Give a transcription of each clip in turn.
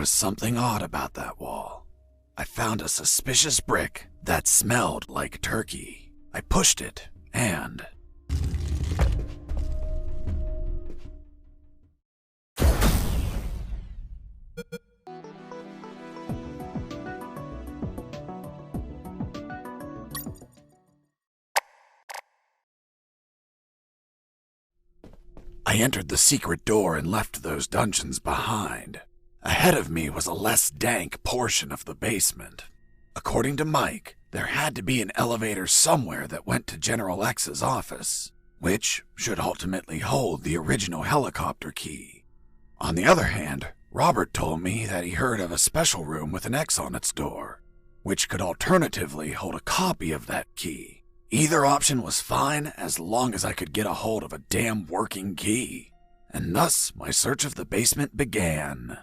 was something odd about that wall. I found a suspicious brick that smelled like turkey. I pushed it, and... I entered the secret door and left those dungeons behind. Ahead of me was a less dank portion of the basement. According to Mike, there had to be an elevator somewhere that went to General X's office, which should ultimately hold the original helicopter key. On the other hand, Robert told me that he heard of a special room with an X on its door, which could alternatively hold a copy of that key. Either option was fine as long as I could get a hold of a damn working key, and thus my search of the basement began.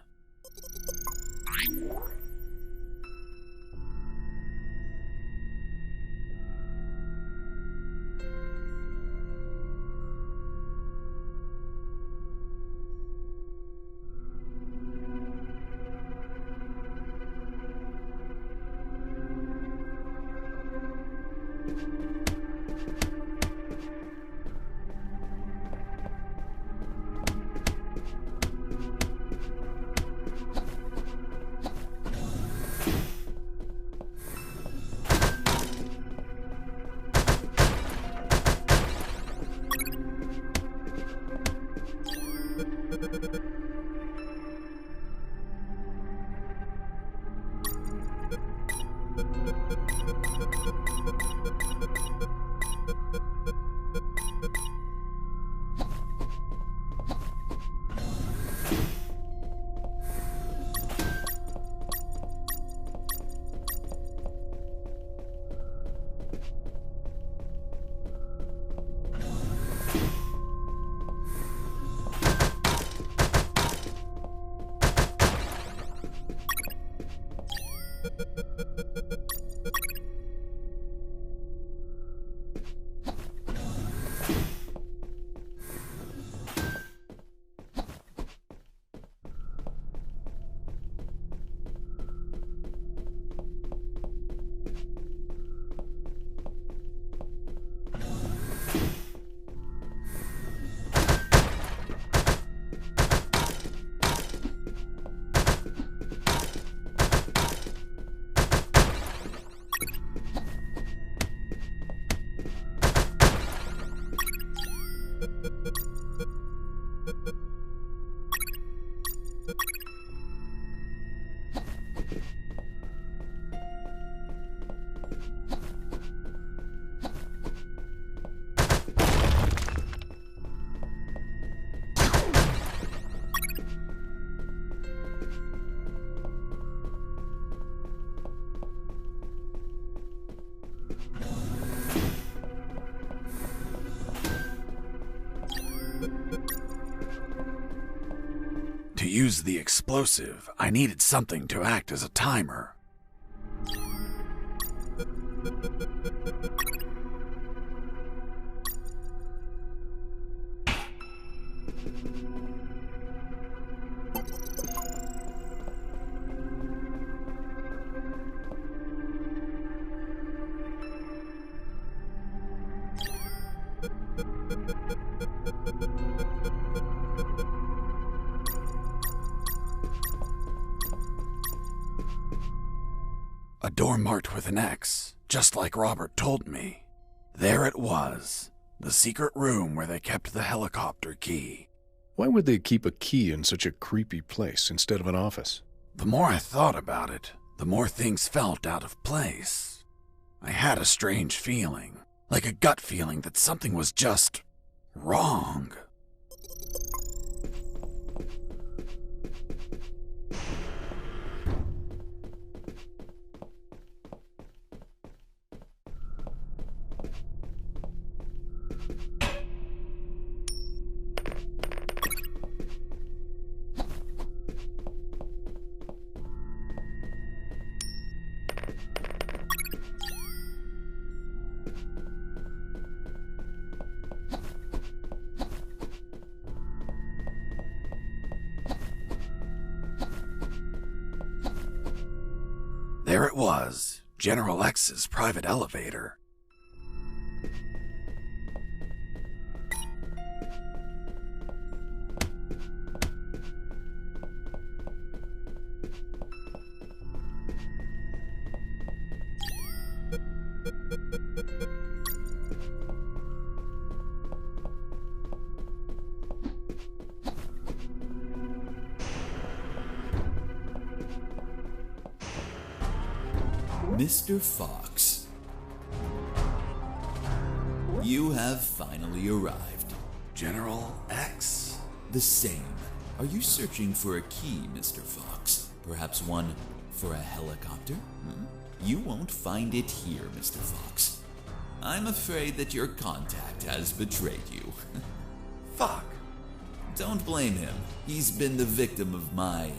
To use the explosive, I needed something to act as a timer. A door marked with an X, just like Robert told me. There it was, the secret room where they kept the helicopter key. Why would they keep a key in such a creepy place instead of an office? The more I thought about it, the more things felt out of place. I had a strange feeling, like a gut feeling that something was just wrong. there it was, General X's private elevator. Mr. Fox, you have finally arrived. General X? The same. Are you searching for a key, Mr. Fox? Perhaps one for a helicopter? You won't find it here, Mr. Fox. I'm afraid that your contact has betrayed you. Fuck. Don't blame him. He's been the victim of my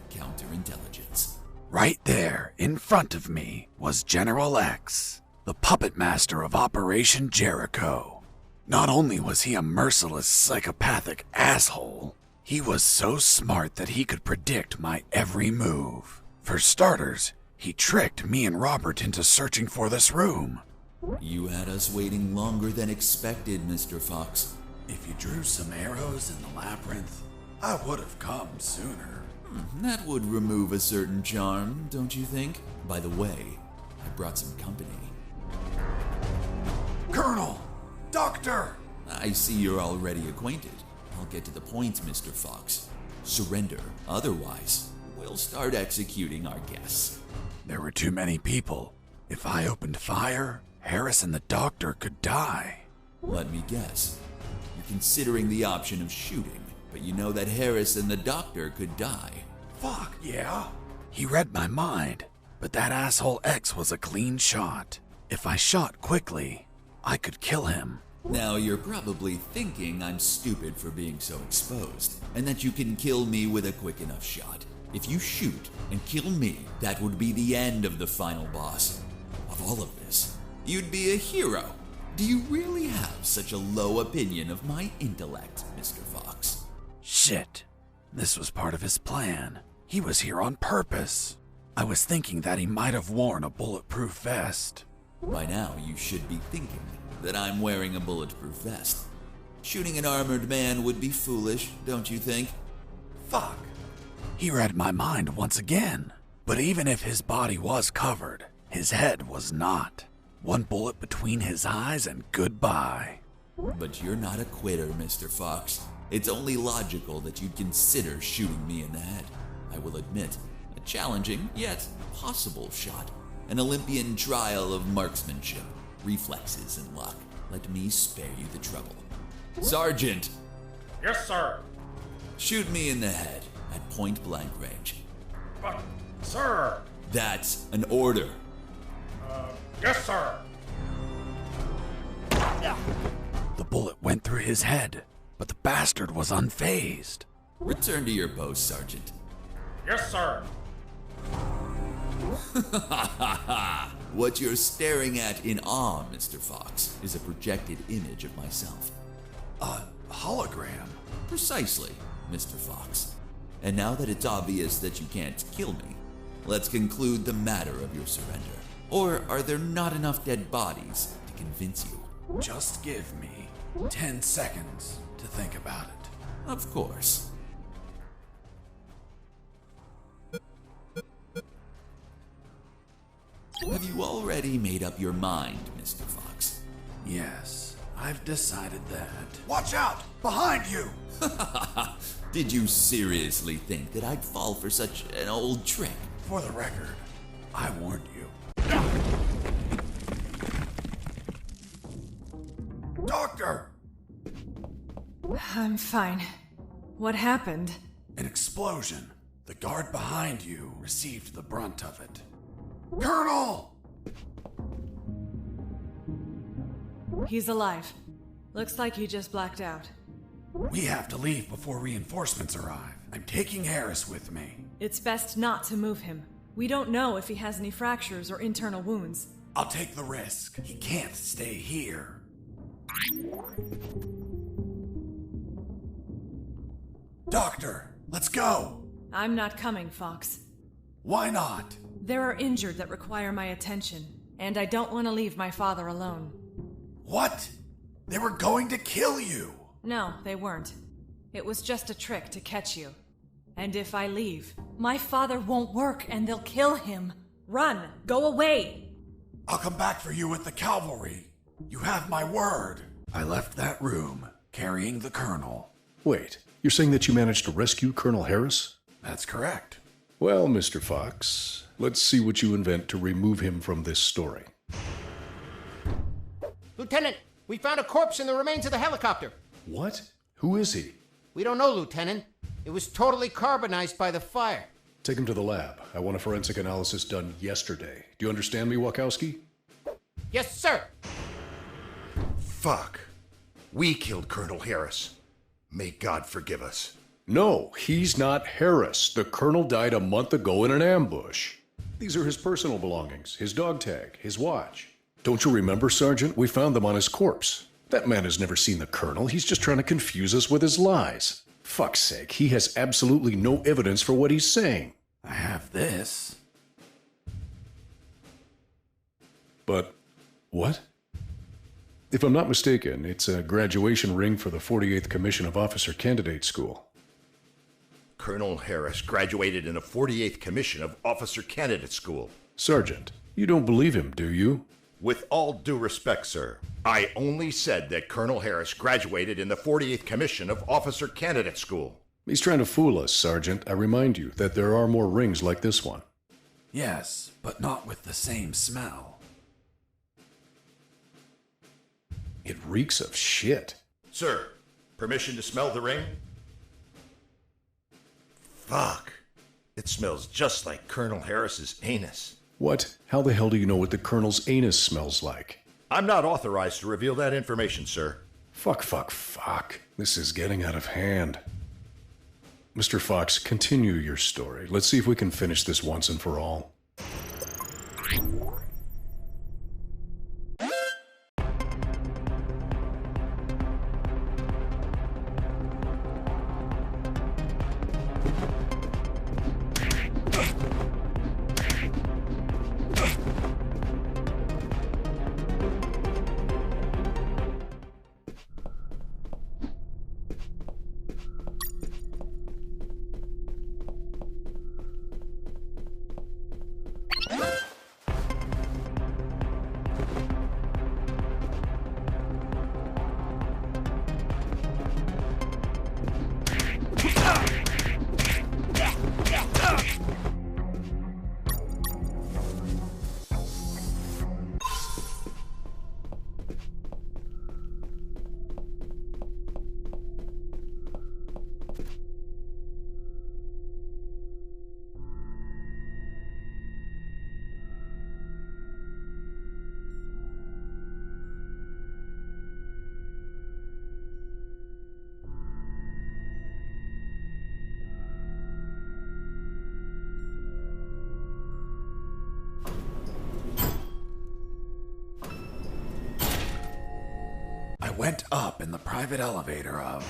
counterintelligence. Right there, in front of me, was General X, the puppet master of Operation Jericho. Not only was he a merciless, psychopathic asshole, he was so smart that he could predict my every move. For starters, he tricked me and Robert into searching for this room. You had us waiting longer than expected, Mr. Fox. If you drew some arrows in the labyrinth, I would have come sooner. That would remove a certain charm, don't you think? By the way, I brought some company. Colonel! Doctor! I see you're already acquainted. I'll get to the point, Mr. Fox. Surrender. Otherwise, we'll start executing our guests. There were too many people. If I opened fire, Harris and the doctor could die. Let me guess. You're considering the option of shooting, but you know that Harris and the doctor could die. Fuck, yeah. He read my mind, but that asshole X was a clean shot. If I shot quickly, I could kill him. Now you're probably thinking I'm stupid for being so exposed, and that you can kill me with a quick enough shot. If you shoot and kill me, that would be the end of the final boss. Of all of this, you'd be a hero. Do you really have such a low opinion of my intellect, Mr. Fox? Shit. This was part of his plan. He was here on purpose. I was thinking that he might have worn a bulletproof vest. By now, you should be thinking that I'm wearing a bulletproof vest. Shooting an armored man would be foolish, don't you think? Fuck. He read my mind once again. But even if his body was covered, his head was not. One bullet between his eyes and goodbye. But you're not a quitter, Mr. Fox. It's only logical that you'd consider shooting me in the head. I will admit, a challenging, yet possible shot. An Olympian trial of marksmanship, reflexes, and luck. Let me spare you the trouble. Sergeant! Yes, sir. Shoot me in the head at point-blank range. But, sir. That's an order. Yes, sir. The bullet went through his head, but the bastard was unfazed. Return to your post, Sergeant. Yes, sir. What you're staring at in awe, Mr. Fox, is a projected image of myself. A hologram? Precisely, Mr. Fox. And now that it's obvious that you can't kill me, let's conclude the matter of your surrender. Or are there not enough dead bodies to convince you? Just give me 10 seconds to think about it. Of course. Have you already made up your mind, Mr. Fox? Yes, I've decided that. Watch out! Behind you! Did you seriously think that I'd fall for such an old trick? For the record, I warned you. Doctor! I'm fine. What happened? An explosion. The guard behind you received the brunt of it. Colonel! He's alive. Looks like he just blacked out. We have to leave before reinforcements arrive. I'm taking Harris with me. It's best not to move him. We don't know if he has any fractures or internal wounds. I'll take the risk. He can't stay here. Doctor, let's go! I'm not coming, Fox. Why not? There are injured that require my attention, and I don't want to leave my father alone. What? They were going to kill you! No, they weren't. It was just a trick to catch you. And if I leave, my father won't work and they'll kill him. Run! Go away! I'll come back for you with the cavalry. You have my word. I left that room, carrying the Colonel. Wait, you're saying that you managed to rescue Colonel Harris? That's correct. Well, Mr. Fox, let's see what you invent to remove him from this story. Lieutenant, we found a corpse in the remains of the helicopter. What? Who is he? We don't know, Lieutenant. It was totally carbonized by the fire. Take him to the lab. I want a forensic analysis done yesterday. Do you understand me, Wachowski? Yes, sir. Fuck. We killed Colonel Harris. May God forgive us. No, he's not Harris. The colonel died a month ago in an ambush. These are his personal belongings, his dog tag, his watch. Don't you remember, Sergeant? We found them on his corpse. That man has never seen the colonel. He's just trying to confuse us with his lies. Fuck's sake, he has absolutely no evidence for what he's saying. I have this. But what? If I'm not mistaken, it's a graduation ring for the 48th Commission of Officer Candidate School. Colonel Harris graduated in the 48th Commission of Officer Candidate School. Sergeant, you don't believe him, do you? With all due respect, sir, I only said that Colonel Harris graduated in the 48th Commission of Officer Candidate School. He's trying to fool us, Sergeant. I remind you that there are more rings like this one. Yes, but not with the same smell. It reeks of shit. Sir, permission to smell the ring? Fuck. It smells just like Colonel Harris's anus. What? How the hell do you know what the colonel's anus smells like? I'm not authorized to reveal that information, sir. Fuck. This is getting out of hand. Mr. Fox, continue your story. Let's see if we can finish this once and for all. Went up in the private elevator of...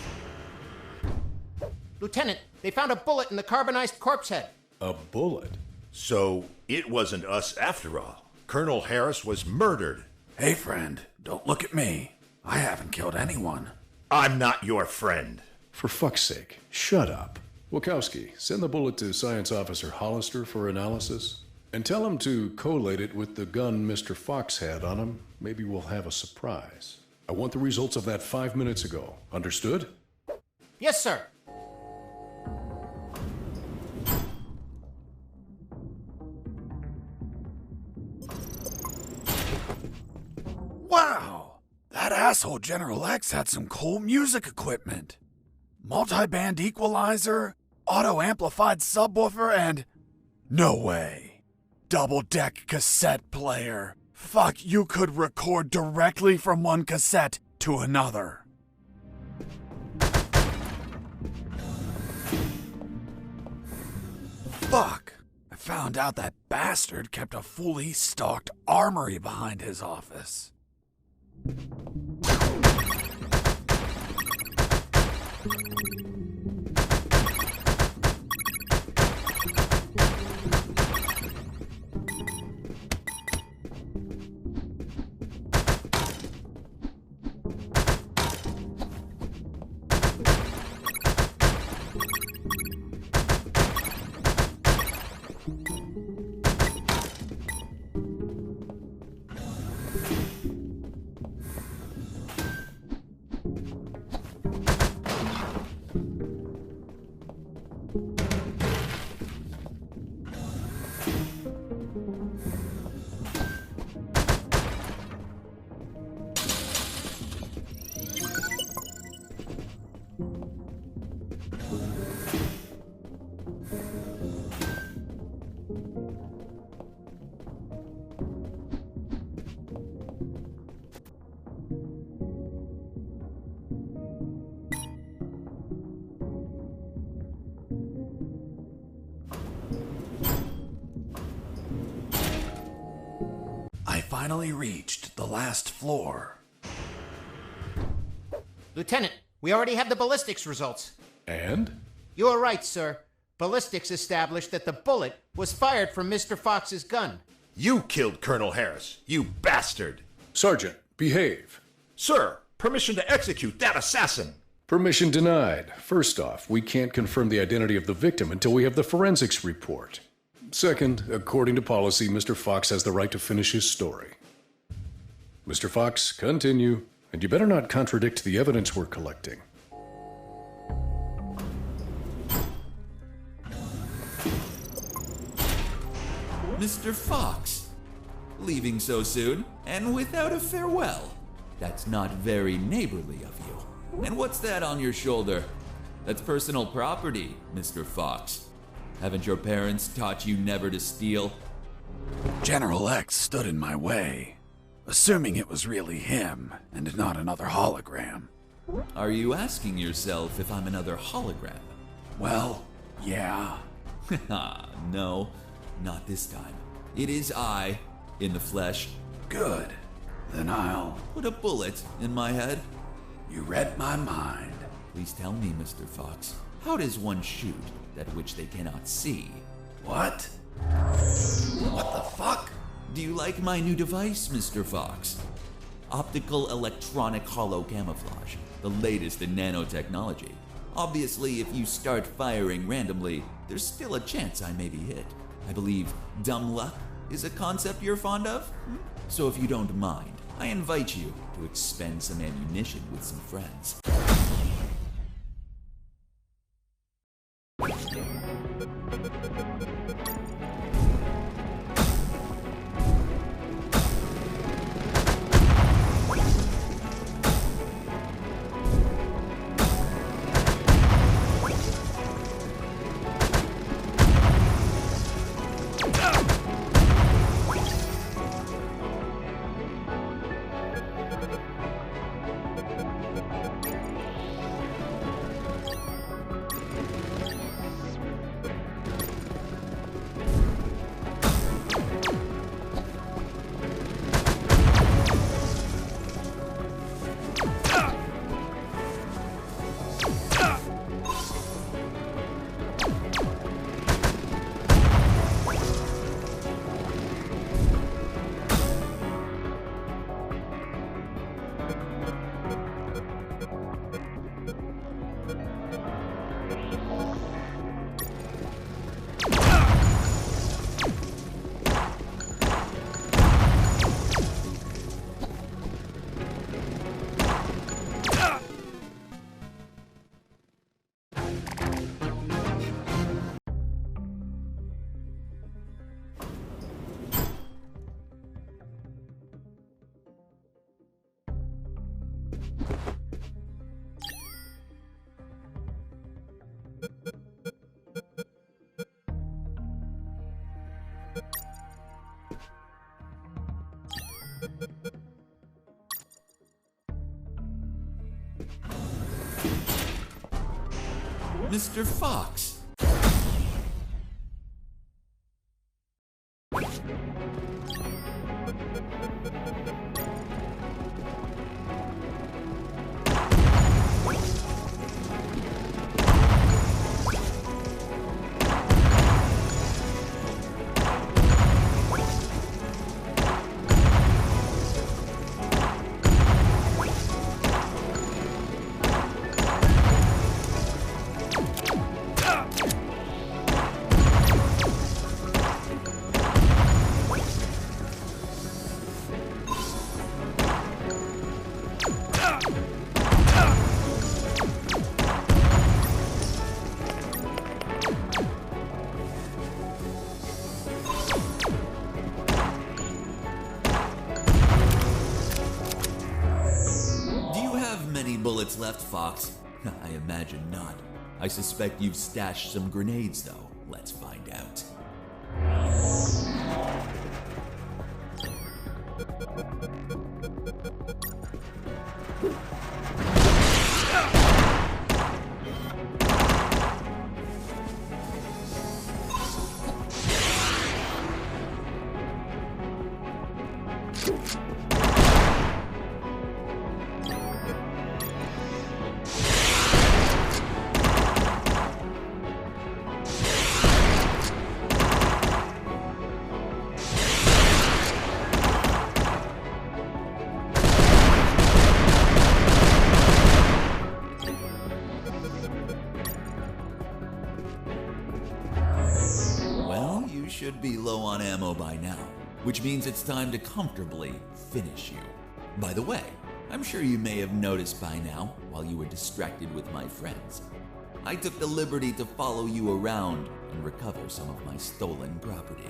Lieutenant, they found a bullet in the carbonized corpse head. A bullet? So it wasn't us after all. Colonel Harris was murdered. Hey, friend, don't look at me. I haven't killed anyone. I'm not your friend. For fuck's sake, shut up. Wachowski, send the bullet to Science Officer Hollister for analysis. And tell him to collate it with the gun Mr. Fox had on him. Maybe we'll have a surprise. I want the results of that 5 minutes ago. Understood? Yes, sir. Wow! That asshole General X had some cool music equipment. Multi-band equalizer, auto-amplified subwoofer, and... No way. Double-deck cassette player. Fuck, you could record directly from one cassette to another. Fuck. I found out that bastard kept a fully stocked armory behind his office. finally reached the last floor. Lieutenant, we already have the ballistics results. And? You are right, sir. Ballistics established that the bullet was fired from Mr. Fox's gun. You killed Colonel Harris, you bastard! Sergeant, behave. Sir, permission to execute that assassin! Permission denied. First off, we can't confirm the identity of the victim until we have the forensics report. Second, according to policy, Mr. Fox has the right to finish his story. Mr. Fox, continue. And you better not contradict the evidence we're collecting. Mr. Fox, leaving so soon and without a farewell. That's not very neighborly of you. And what's that on your shoulder? That's personal property, Mr. Fox. Haven't your parents taught you never to steal? General X stood in my way, assuming it was really him and not another hologram. Are you asking yourself if I'm another hologram? Well, yeah. No, not this time. It is I, in the flesh. Good. Then I'll... Put a bullet in my head. You read my mind. Please tell me, Mr. Fox, how does one shoot that which they cannot see? What? What the fuck? Do you like my new device, Mr. Fox? Optical electronic hollow camouflage, the latest in nanotechnology. Obviously, if you start firing randomly, there's still a chance I may be hit. I believe dumb luck is a concept you're fond of? So if you don't mind, I invite you to expend some ammunition with some friends. Mr. Fox. Bullets left, Fox? I imagine not. I suspect you've stashed some grenades, though. Let's find out. should be low on ammo by now, which means it's time to comfortably finish you. By the way, I'm sure you may have noticed by now, while you were distracted with my friends, I took the liberty to follow you around and recover some of my stolen property.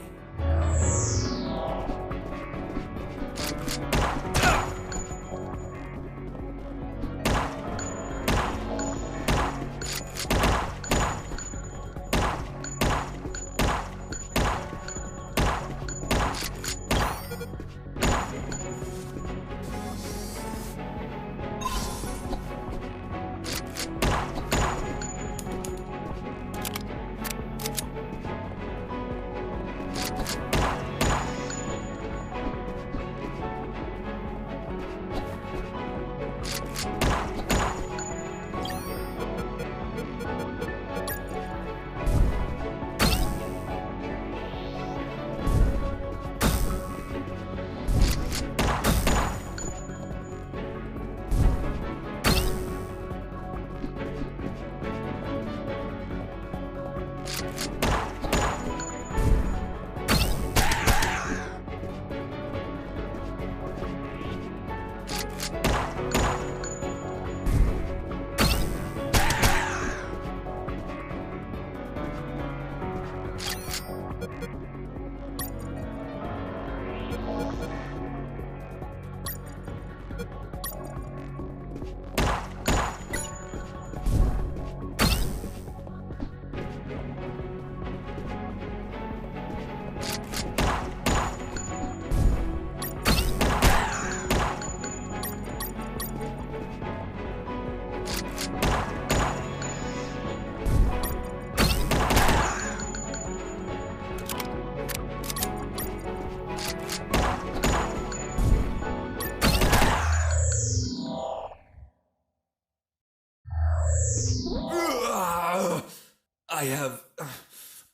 I have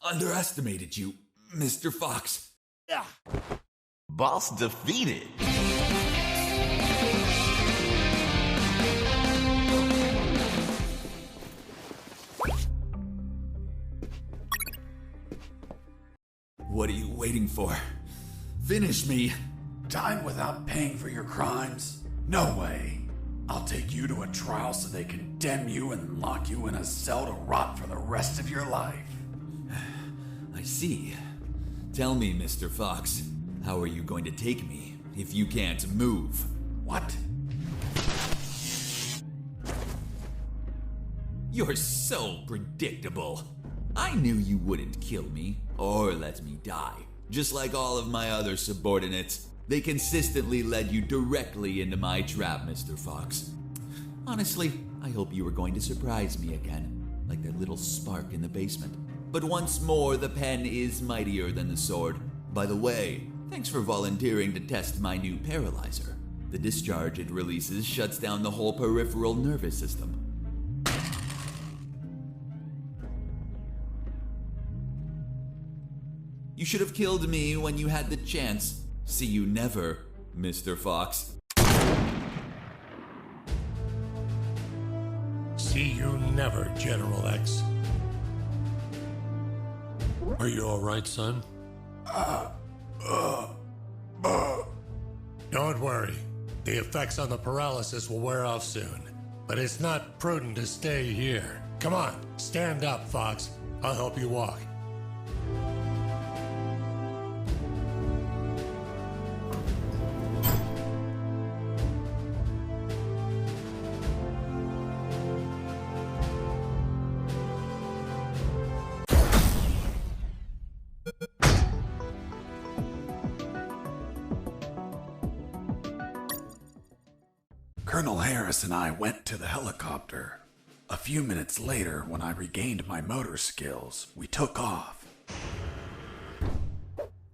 underestimated you, Mr. Fox. Boss defeated. What are you waiting for? Finish me. Time without paying for your crimes? No way. I'll take you to a trial so they condemn you and lock you in a cell to rot for the rest of your life. I see. Tell me, Mr. Fox, how are you going to take me if you can't move? What? You're so predictable. I knew you wouldn't kill me or let me die. Just like all of my other subordinates, they consistently led you directly into my trap, Mr. Fox. Honestly, I hope you were going to surprise me again, like that little spark in the basement. But once more, the pen is mightier than the sword. By the way, thanks for volunteering to test my new paralyzer. The discharge it releases shuts down the whole peripheral nervous system. You should have killed me when you had the chance. See you never, Mr. Fox. See you never, General X. Are you all right, son? Don't worry. The effects on the paralysis will wear off soon. But it's not prudent to stay here. Come on, stand up, Fox. I'll help you walk. Colonel Harris and I went to the helicopter. A few minutes later, when I regained my motor skills, we took off.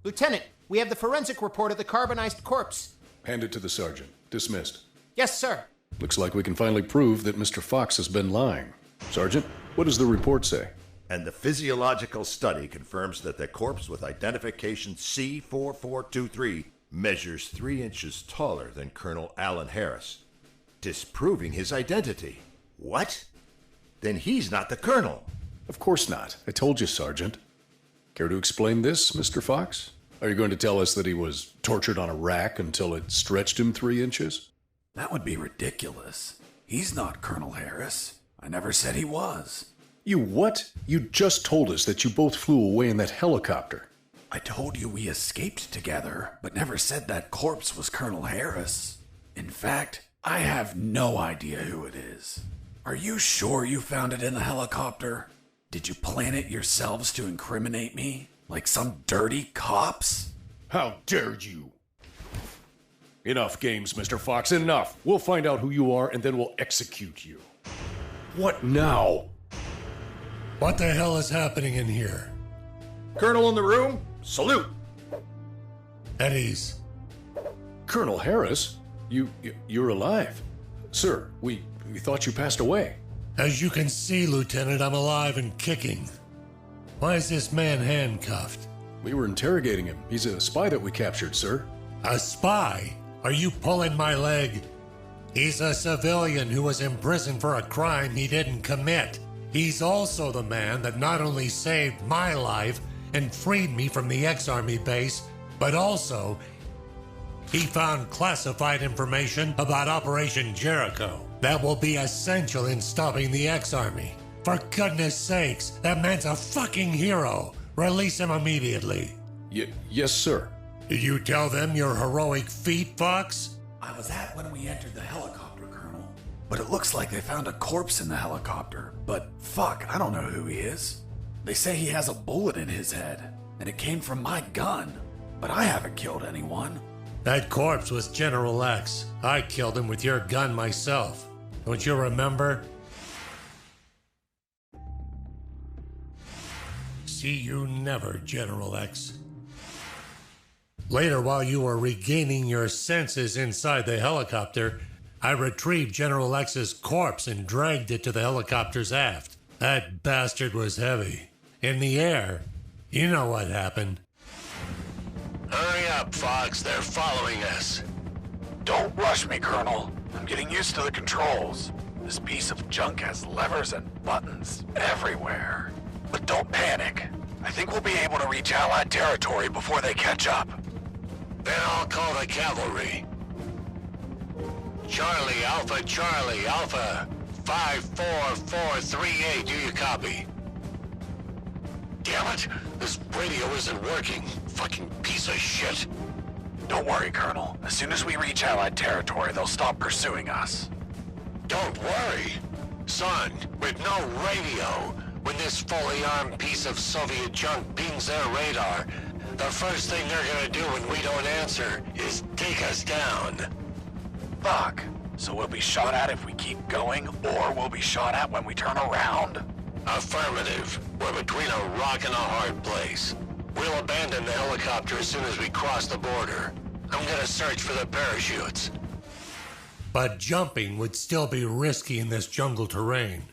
Lieutenant, we have the forensic report of the carbonized corpse. Hand it to the sergeant. Dismissed. Yes, sir. Looks like we can finally prove that Mr. Fox has been lying. Sergeant, what does the report say? And the physiological study confirms that the corpse with identification C4423 measures 3 inches taller than Colonel Alan Harris, disproving his identity. What? Then he's not the colonel. Of course not. I told you, Sergeant. Care to explain this, Mr. Fox? Are you going to tell us that he was tortured on a rack until it stretched him 3 inches? That would be ridiculous. He's not Colonel Harris. I never said he was. You what? You just told us that you both flew away in that helicopter. I told you we escaped together, but never said that corpse was Colonel Harris. In fact, I have no idea who it is. Are you sure you found it in the helicopter? Did you plan it yourselves to incriminate me? Like some dirty cops? How dare you? Enough games, Mr. Fox, enough. We'll find out who you are and then we'll execute you. What now? What the hell is happening in here? Colonel in the room, salute. At ease. Colonel Harris? You're alive. Sir, we thought you passed away. As you can see, Lieutenant, I'm alive and kicking. Why is this man handcuffed? We were interrogating him. He's a spy that we captured, sir. A spy? Are you pulling my leg? He's a civilian who was imprisoned for a crime he didn't commit. He's also the man that not only saved my life and freed me from the ex-Army base, but also he found classified information about Operation Jericho that will be essential in stopping the ex-Army. For goodness sakes, that man's a fucking hero. Release him immediately. Yes, sir. Did you tell them your heroic feat, Fox? I was at when we entered the helicopter, Colonel. But it looks like they found a corpse in the helicopter. But fuck, I don't know who he is. They say he has a bullet in his head, and it came from my gun. But I haven't killed anyone. That corpse was General X. I killed him with your gun myself. Don't you remember? See you never, General X. Later, while you were regaining your senses inside the helicopter, I retrieved General X's corpse and dragged it to the helicopter's aft. That bastard was heavy. In the air, you know what happened. Hurry up, Fox. They're following us. Don't rush me, Colonel. I'm getting used to the controls. This piece of junk has levers and buttons everywhere. But don't panic. I think we'll be able to reach Allied territory before they catch up. Then I'll call the cavalry. Charlie, Alpha, 54438, do you copy? Damn it, this radio isn't working. Fucking piece of shit. Don't worry, Colonel. As soon as we reach Allied territory, they'll stop pursuing us. Don't worry. Son, with no radio, when this fully armed piece of Soviet junk pings their radar, the first thing they're gonna do when we don't answer is take us down. Fuck. So we'll be shot at if we keep going, or we'll be shot at when we turn around? Affirmative. We're between a rock and a hard place. We'll abandon the helicopter as soon as we cross the border. I'm gonna search for the parachutes. But jumping would still be risky in this jungle terrain.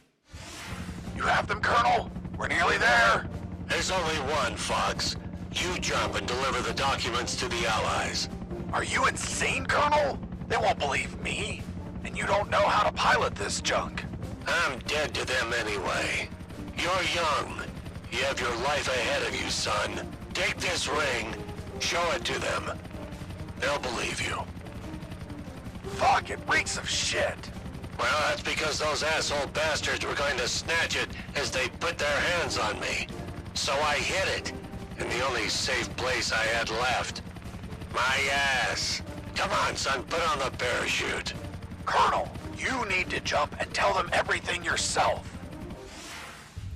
You have them, Colonel? We're nearly there. There's only one, Fox. You jump and deliver the documents to the Allies. Are you insane, Colonel? They won't believe me. And you don't know how to pilot this junk. I'm dead to them anyway. You're young. You have your life ahead of you, son. Take this ring. Show it to them. They'll believe you. Fuck, it reeks of shit. Well, that's because those asshole bastards were going to snatch it as they put their hands on me. So I hid it, in the only safe place I had left. My ass. Come on, son, put on the parachute. Colonel, you need to jump and tell them everything yourself.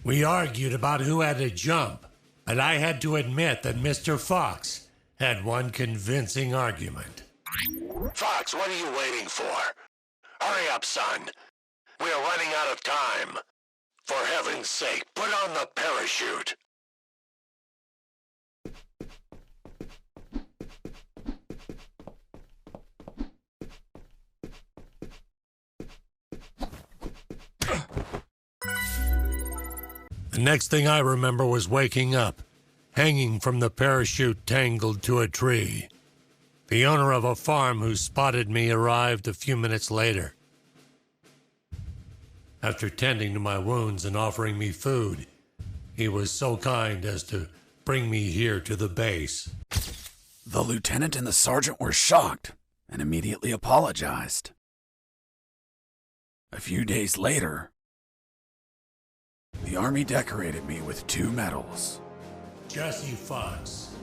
We argued about who had to jump, and I had to admit that Mr. Fox had one convincing argument. Fox, what are you waiting for? Hurry up, son. We are running out of time. For heaven's sake, put on the parachute. The next thing I remember was waking up, hanging from the parachute tangled to a tree. The owner of a farm who spotted me arrived a few minutes later. After tending to my wounds and offering me food, he was so kind as to bring me here to the base. The lieutenant and the sergeant were shocked and immediately apologized. A few days later, the Army decorated me with 2 medals. Jesse Fox,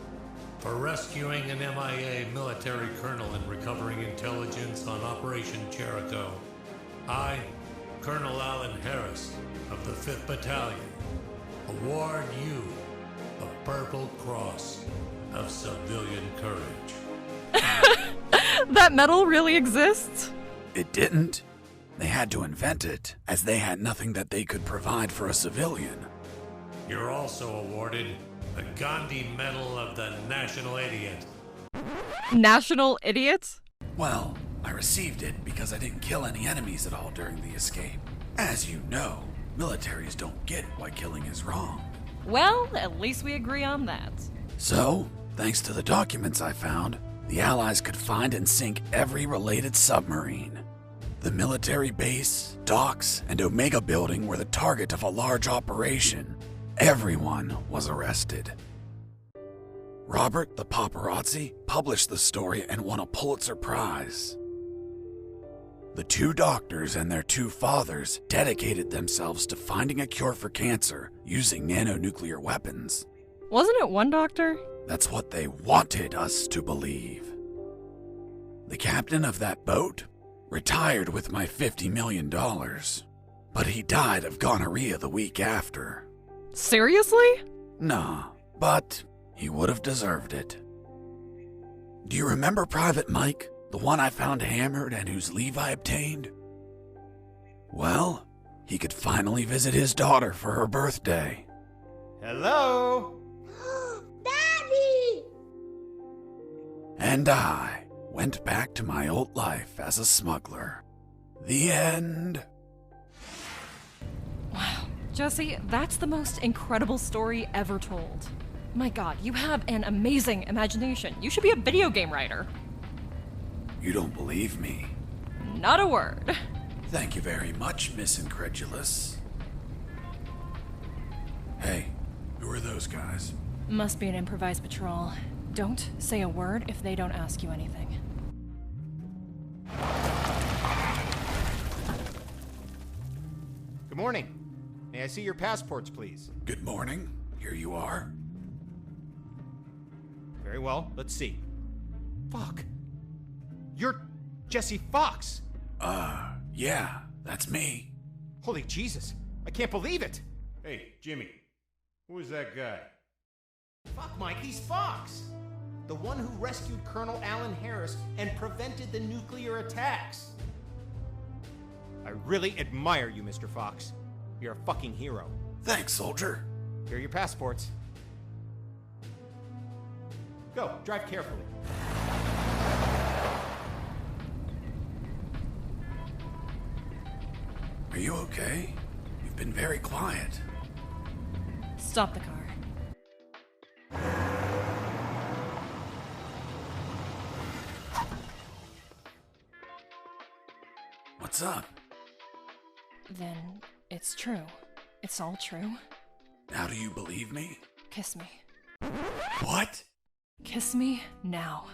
for rescuing an MIA military colonel and recovering intelligence on Operation Jericho. I, Colonel Alan Harris of the 5th Battalion, award you the Purple Cross of Civilian Courage. That medal really exists? It didn't. They had to invent it, as they had nothing that they could provide for a civilian. You're also awarded the Gandhi Medal of the National Idiot. National idiot? Well, I received it because I didn't kill any enemies at all during the escape. As you know, militaries don't get why killing is wrong. Well, at least we agree on that. So, thanks to the documents I found, the Allies could find and sink every related submarine. The military base, docks, and Omega building were the target of a large operation. Everyone was arrested. Robert the paparazzi published the story and won a Pulitzer Prize. The 2 doctors and their 2 fathers dedicated themselves to finding a cure for cancer using nanonuclear weapons. Wasn't it one doctor? That's what they wanted us to believe. The captain of that boat retired with my $50 million, but he died of gonorrhea the week after. Seriously? Nah, but he would have deserved it. Do you remember Private Mike, the one I found hammered and whose leave I obtained? Well, he could finally visit his daughter for her birthday. Hello? Daddy! And I went back to my old life as a smuggler. The end. Wow. Jesse, that's the most incredible story ever told. My god, you have an amazing imagination. You should be a video game writer. You don't believe me? Not a word. Thank you very much, Miss Incredulous. Hey, who are those guys? Must be an improvised patrol. Don't say a word if they don't ask you anything. Good morning. May I see your passports, please? Good morning. Here you are. Very well. Let's see. Fuck. You're Jesse Fox. Yeah, that's me. Holy Jesus. I can't believe it. Hey, Jimmy. Who is that guy? Fuck, Mike, he's Fox. The one who rescued Colonel Alan Harris and prevented the nuclear attacks. I really admire you, Mr. Fox. You're a fucking hero. Thanks, soldier. Here are your passports. Go, drive carefully. Are you okay? You've been very quiet. Stop the car. What's up? Then it's true. It's all true. Now do you believe me? Kiss me. What? Kiss me now.